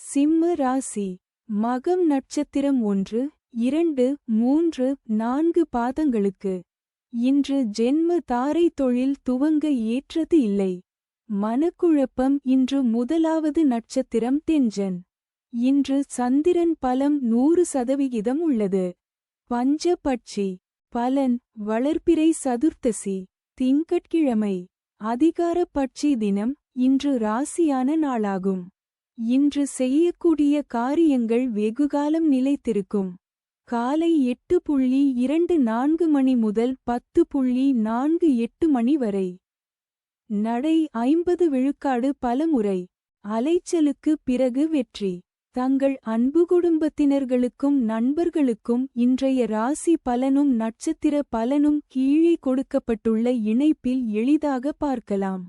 சிம்ம ராசி. மகம் நட்சத்திரம் 1, 2, 3, 4 பாதங்களுக்கு. இன்று ஜென்ம தாரை தொழில் துவங்க ஏற்றது இல்லை. மனக்குழப்பம். இன்று முதலாவது நட்சத்திரம் தெஞ்சன். இன்று சந்திரன் பலம் 100% உள்ளது. பஞ்ச பட்சி. பலன். வளர்பிறை சதுர்த்தசி. திங்கட்கிழமை. அதிகார பட்சி தினம். இன்று ராசியான நாளாகும். இன்று செய்யக்கூடிய காரியங்கள் வெகுகாலம் நிலைத்திருக்கும். காலை 8:24 மணி முதல் 10:48 மணி வரை. நடை 50 விழுக்காடு பலமுறை. அலைச்சலுக்கு பிறகு வெற்றி. தங்கள் அன்பு குடும்பத்தினர்களுக்கும் நண்பர்களுக்கும் இன்றைய ராசி பலனும் நட்சத்திர பலனும் கீழே கொடுக்கப்பட்டுள்ள இணைப்பில் எளிதாக பார்க்கலாம்.